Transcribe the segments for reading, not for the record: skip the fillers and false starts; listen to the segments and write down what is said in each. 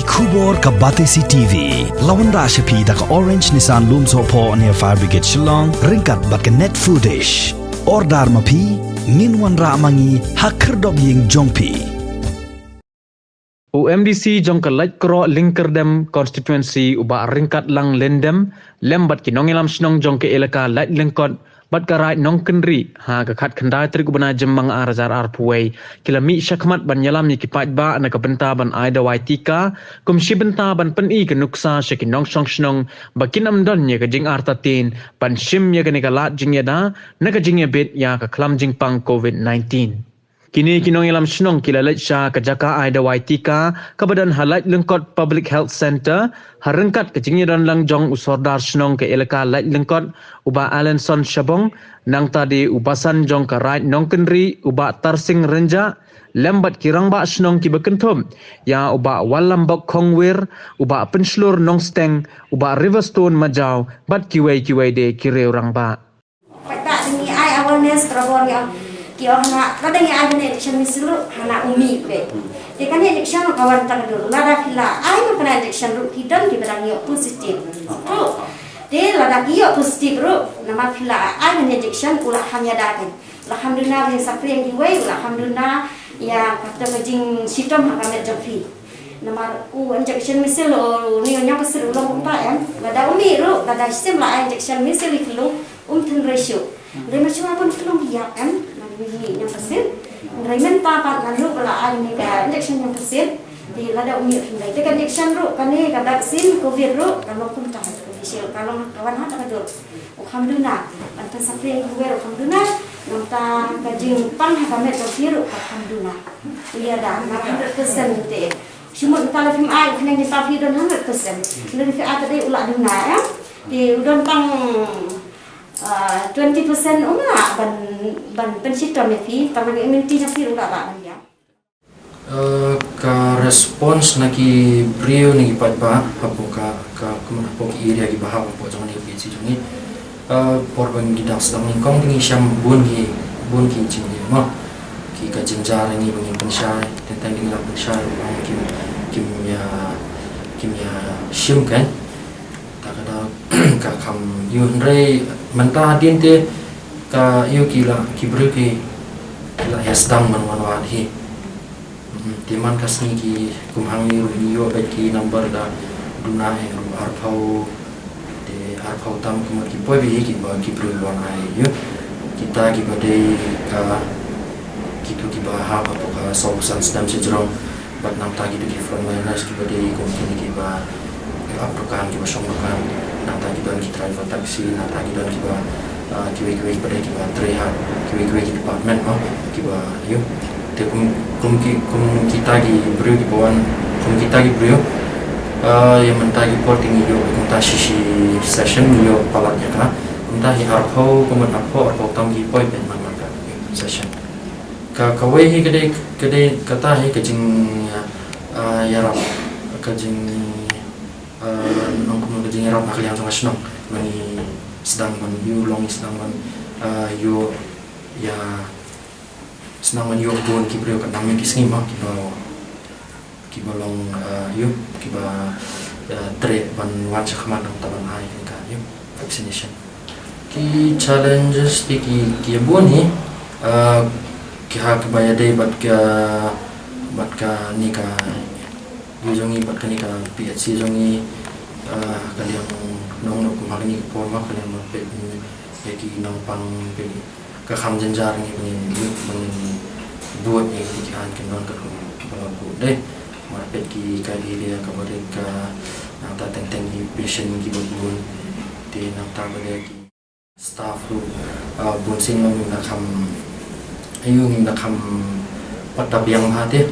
Khubor ka Batesi TV lawan ra shapi da ka Orange Nissan Loom Sopo near Fire Brigade Shillong ringkat bat ka net footish ordar mapi minwan ra mangi hakerdog ying jongpi UMDC jong ka light kro Linkerdem constituency uba ringkat lang lendem lembat ki nongilam snong jong ke elaka light lingkot bat ka right nong kendri ha ka khat khandai tri kubana jemmang arazar arpuai kilami syakmat ban yalam ni ki patba na ka benta ban aida waitika kum shibenta ban peni ke nuksa shaki nong song snong bakin amdon ye ka jing artatin ban shim ye ka ni ka lat jing yada na ka jing ye bit ya ka klam jing pang COVID-19 kini kinong ilam snong kilalat sya kajaka aida waitika kabadan halat lengkot public health center harengkat kejingiran lang jong usordar snong ke elaka lat lengkot uba Alenson Shabong nang tadi ubasan jong ka right nong kendri uba tarsing renja lembat kirang ba snong ki bekentum ya uba walambok kongwir uba penslur nong steng uba riverstone majau bat kiwei de kire orang ba tak demi ai awareness terabor yang kio hana kadang yang ada election misilu hana umi be de kan election kawan tak dulu lada kila ai makna election ru hidam di barang yo positif oh de lada yo positif ru nama kila ai kan election ulah hanya daten alhamdulillah be sapri yang diwei alhamdulillah ya kata bajing sitom hakamet jafi nama injection misil ni nya pasir ulang umpa ya lada umi ru lada sistem la injection misil iklu ten ratio de macam apa tulung dia kan ini yang pasir, remen papat lalu belah ini kan injection yang pasir di lada umi hindai. Itu kan injection ru, kan ni kan vaksin COVID ru, kalau pun tak official, kalau kawan hata kadul. Alhamdulillah, antara sampai gue alhamdulillah, nonton kajing pang kami terfiru alhamdulillah. Iya dah, 100% tu. Cuma kalau film ai, kena disafi dan 100%. Kalau film ai tadi ulah dunia ya, di udon pang 20% umlah ban pensitom fi taman immunity na fi ulah lah ya ka response naki brio ni patba hapo ka kumana po ki area ki bahab po jong ni pc jong ni porban gidak sedang ni kong ni syam bun ki jing ni ma ki ka jenjar ni bang pensyai tentang ni la pensyai kimya syim kan tak ada ka kam yun rei mentah din te ka yu kila kibru ki la yasdang manwan hi timan kasni ki kumhang ni ru bet ki number da duna he ru arpau tam kumar ki poi bi ki ba kibru lon ai yu kita ki bade ka kitu ki ba ha apa ka solusan sedam sejrong bat nang ta gitu ki frontliners ki bade ki ba aprukan ki ba somrukan nang ta ki don ki driver taxi nang ta ki don ki ba kiwi pada kita terlihat kiwi department kita yuk kum kita di beliau di bawah kum kita di beliau yang mentah di porting yo kita sisi session yo palatnya kan kita di arpau tam di point dan mana session kawai hi kedai kata hi kejing yarap kejing nongkum kejing yarap nak yang sangat senang mani sedang yu long sedang yu ya sedang yu bon ki brio kan namanya ki sini mah ki long yu ki ba tre ban wan sakman dong taban hai kan yu vaccination ki challenges ki bon ni ki ha ki baya dei bat ka ni ka yu jongi bat ka ni ka PHC jongi kalian nong kumari ni por mak kalian pe ki nong pang pe ka kham jenjar ni buat ni ki kan don ka bu deh mar pe ki ka dia ka bare ka nang ta teng ni patient ki bu ti nang ta bare ki staff ru bun sing nong na kham ayu ni na kham patab yang ha te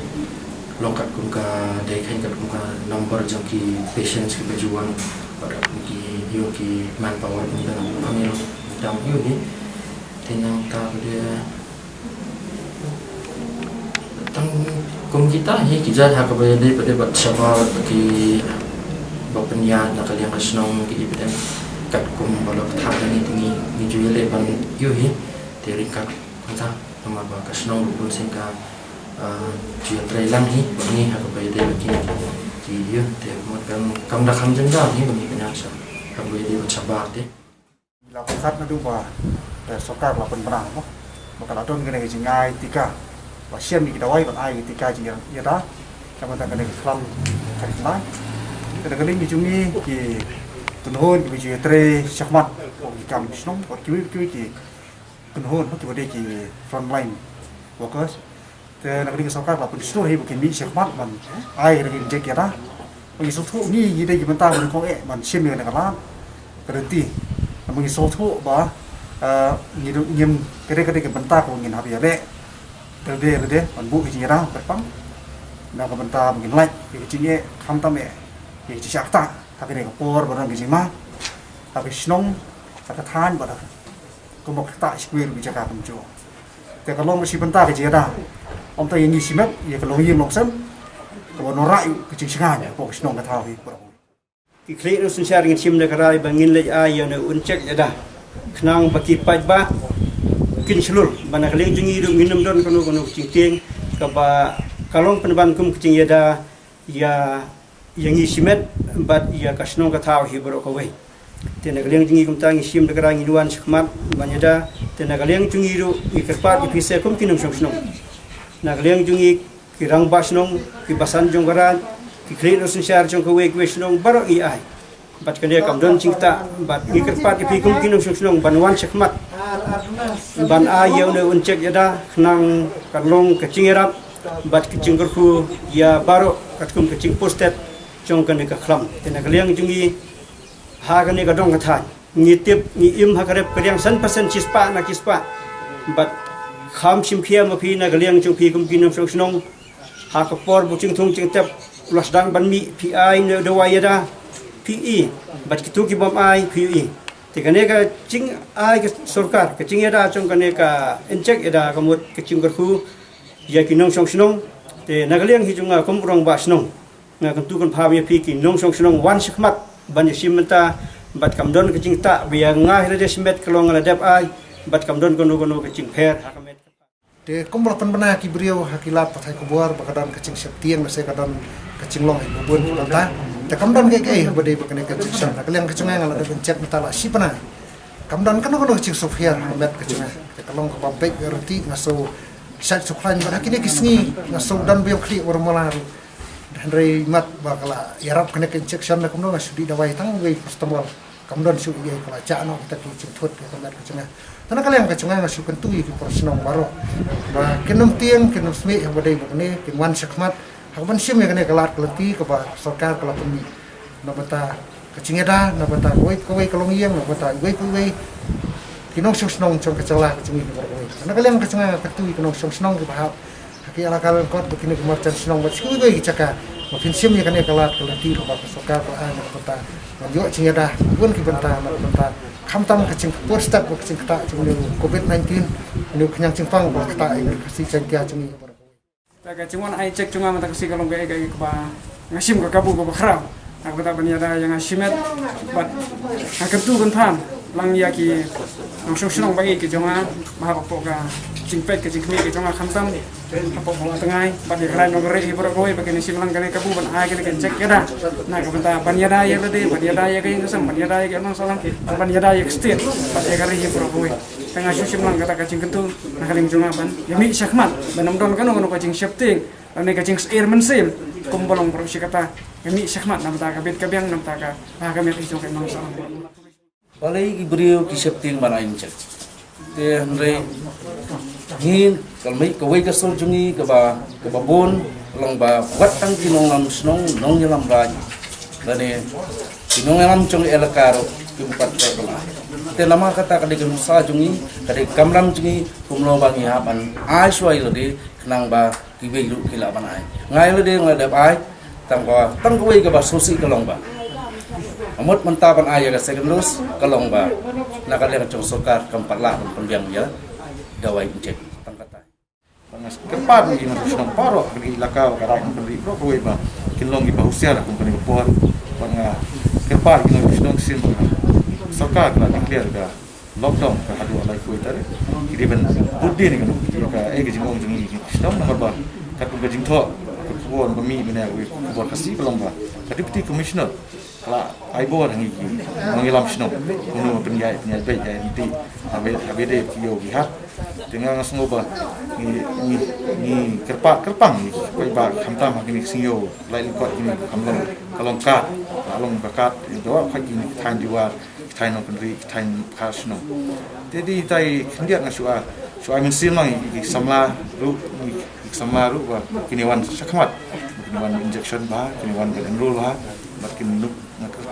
lokat kum ka dei khain ka kum ka number jong ki patients ki bajuan pada ki yo ki manpower ni dalam kami lo dam yo ni tenang ta dia tang kum kita hi ki jat ha ka ba dei pada bat sabar ki bapenya na kalian kasnong ki ibdan kat kum balok tha ni tingi ni juile ban yo hi terikat kita nama ba kasnong pun singka jual trailang hi bani ha ka ba dei ki ya te kam dah kam jengdam ni kami penyaksa kam boleh dia bersabar deh. Lakukan na duba sokar la penperang mo makala don gane jingai tika wa siam ni dawai ban ai tika ji ya da kama ta gane klam kari mai kada gane ni jumi ki tunhon ki ji tre shakmat ki kam snom ko ki ki tunhon ki bode ki frontline workers te na gane sokar la pensno hi bukin mi shakmat man ai rin je ya da bagi sotu ni yi de ki banta ban ko man siam ni na kala berhenti mungkin sotu bah nyim kere-kere ke bentar ko ngin habis ale lede anbu ki jira berpang na ka bentar mungkin like ki jinge kham tam e ki chakta tapi ne por barang ki jima tapi snong ka than ba ko mok ta square bi jaka kam jo te ka long si bentar ki jira om ta yin si met ye ka long yim long sem ko no rai ki jinga ko snong ka thawi ki kle sun shar ngin sim negara bangin le ay na uncek ada knang baki pajba kin slul bana kle jungi du minum don kono cingting ka ba kalong penban kum cing yada ya yangi simet bat ya kasnong ka thaw hi bro ko we tena kle jungi kum tang sim negara ngiduan sikmat banyada tena kle jungi du ikerpat ipise kum kinum snong na kle jungi kirang basnong ki basan jonggaran ki kle sun shar jong ko we snong baro i ai bat kene kam don cingta bat ikerpat ipikum kinum snong banwan sikmat ban ayau ne uncek yada nang kalong kecing erap bat kecing gerku ya baro katkum kecing postet jong kane ka khlam tena kaliang jungi ha kane ka dong ka than ngitip ni im ha karep kaliang 100% cispa na kispa bat kham simphia ma phi na kaliang chung phi kum kinum snong ha ka por bu ching thung ching tep las dang ban mi pi ai ne do yada pi bat kitu ki bom ai pi tikane ka cing ai ke sarkar ke cing ada chong kane ka encek ada kamut ke cing gerku ya ki nong song snong te nagliang hi junga kom rong ba snong nga kan tu kan pha mi phi ki nong song snong wan sikmat ban simenta bat kam don ke cing ta bia nga hre de simet klong la dep ai bat kam don kono ke cing pher hakamet te komla penbana ki brio hakilat pathai kubuar bakadan kecing septiang nase kadan kecing long bubun ta te kamdan ke bade bakane ke cing sana kaliang kecing ngala de pencet metala sipana kamdan kan kono kecing sofia met kecing te kalong ka bampek reti ngaso sat suklan ba hakine kisni ngaso dan biang kli warmala dan rei mat bakala yarap kene ke cing sana kamno ngasudi dawai tang we customer kamdan su ye kala chano kita ki cing thot ke met kecing tanah kalian kecungan ngasih kentui di porsenong baro, bah kenum tiang kenum smi yang badai begini kenwan sekmat, hakuban sim yang kene kelat keleti keba sarkar kelat pemi, nabata kecingeda, nabata koi kalong yang nabata koi kinong senong cong kecelah kecungi di baro, tanah kalian kecungan ketui kinong senong di bahap, haki ala kalian kot begini kemarcan senong buat koi caka, makin sim yang kene kelat keleti keba sarkar kelat nabata, manjok cingeda, pun kibenta nabata kamtam kecing pur step kecing kata cuma COVID-19 ini kenyang cingpang buat kata ini kasih cengkia cumi. Taga cuma ai cek cuma mata kasih kalau gaya keba ngasim ke kabu ke bakrau. Aku tak berniaga yang ngasimet, but aku tu kan paham. Lang ya ki langsung senang bagi ke cuma mahal pokok cingpek ke cingmi ke cuma kamtam apa bola tengah, bagi kalian ngorek ibu rakoi bagi nasi lang kali kabu ban ai kali cek ya dah. Nah kebentar berniaga ya tadi berniaga ya kayak ngasam berniaga ya kayak salam berniaga ya kestir bagi kali ibu rakoi. Tengah susim lang kata kacing kentu, nah kali cuma ban. Ya mi syakmat, benam don kan orang kacing shifting, dan kacing air mensim, kumbolong produksi kata. Ya mi syakmat nam tak kabit kabiang nam tak kami itu kayak nang salam. Walai ki brio ki shifting banain cek. Te andre hin kalmai kawai ka sol jungi ka ba bon lang ba wat tang kinong lam snong nong yalam raj. Dane kinong yalam chong elakaro ki bukat ka la. Te lama kata ka de sa jungi ka de kamram jungi kumlo bangi haban ai swai lo de nang ba ki be lu ki la banai. Ngai lo de ngai dap ai tang kawai ka ba sosi ka long ba. Amot mentapan ayah ke second lus kalong ba nakaliang cong sokar kempatlah pembiang ya gawai cek tangkata Pangas kepat ni na senong paro bagi lakaw karap beri pro kowe ba kinlong iba usia la kumpani por panga kepat kinlong senong sin sokar la clear ga lockdown ka hadu alai kowe tare kiri ben buddi ni kan ka ege jingong jingi senong nomor ba kat ko jing tho won kami bina we bor kasi belum ba deputy commissioner kala aibo hangi mengilam sino kuno penyai baik ya nanti habede kio bihat dengan sengoba ni kerpang ni koi ba khamta makini singyo lai ko ini kamlong kalongkat along bakat doa kini thain diwa thain no kendri thain khasno jadi tai kendiak ngasua soai mensim lang samla ru ba kini wan sakmat kini wan injection ba kini wan enroll ba makin nuk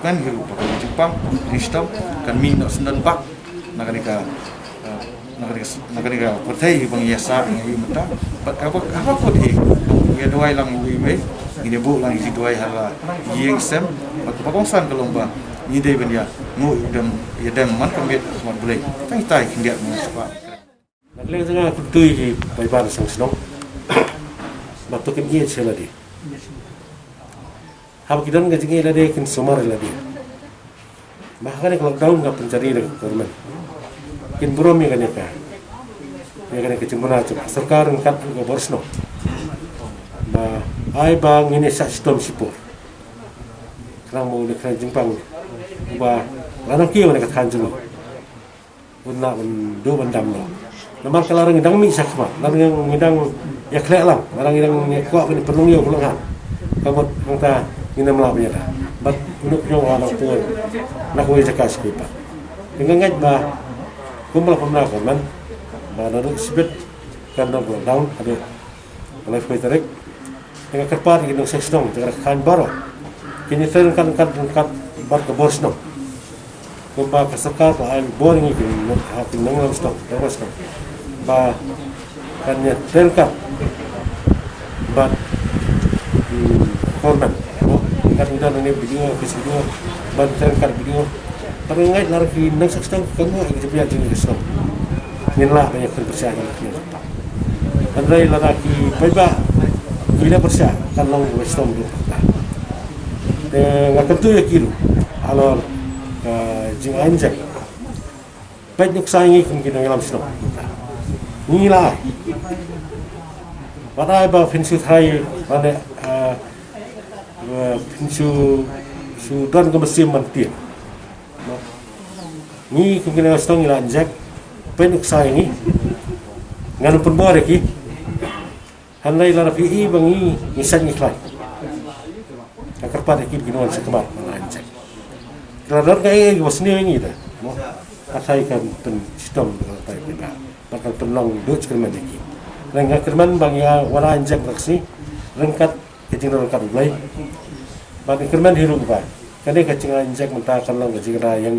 kan hiru ba Jepang Kristam kan mi nak sendan pak nagarika pertai bang yasa ngi mata pat apa ko di ya doai lang wi me ini bu lang isi doai hala yeng sem pat pakongsan kalomba ni de ben ya ngu dem man kambet smart boleh tai kendiak muspa Leng tengah kutui di Baibar sang senong, batu kemie cila di. Hab kidan gaji lade kin somar lade. Bahkan kalau lockdown nggak pencari lagi korban. Kin burom ya kan ya. Ya kan kecemburan cuma serkar ngkat ke borsno. Bah ai bang ini sistem sipur. Kerang mau dekat Jepang. Bah lanang kieu dekat Kanjeng. Unna do bandam no. Namar kelarang ngidang mi sakma, larang ngidang ya klek lang, larang ngidang kuat ni perlu yo pulang. Kabut mangta nginam lah punya dah. Bat unuk yo anak pun nak we jakas kita. Dengan ngat ba kumpul pemna kan, ba naduk sibet kan nak down ada. Kalau kau tarik dengan kerpat ini seksdong, dengan kain baru. Kini kan bar ke bos no. Kumpa kesekar ai boring ini hati nangam stok, terus kan. Ba kannya terkat bat korban kan udah ini video video ban terkat video tapi ngai lari nang seksang kamu lagi dia jadi kesel minlah banyak percaya ini andai lagi beba gila percaya kan long westom tu dengan tentu ya kilo alor jing anjak banyak saingi kemungkinan dalam stok ni lah pada ba finsu thai pada finsu sudan ke mesim mantir ni kemungkinan stong ila anjak penuk saingi ngan penbor ki handai la fi bangi isan ikhlas akar pada ki ginawan sekemat anjak kalau kai wasni ini dah asai kan pen sistem kalau tai kita bakal penolong duk kerman lagi. Rengga kerman bagi wala anjak raksi rengkat kecing rengkat mulai. Bagi kerman hiru ba. Kane kecing anjak mentah kalau kecing yang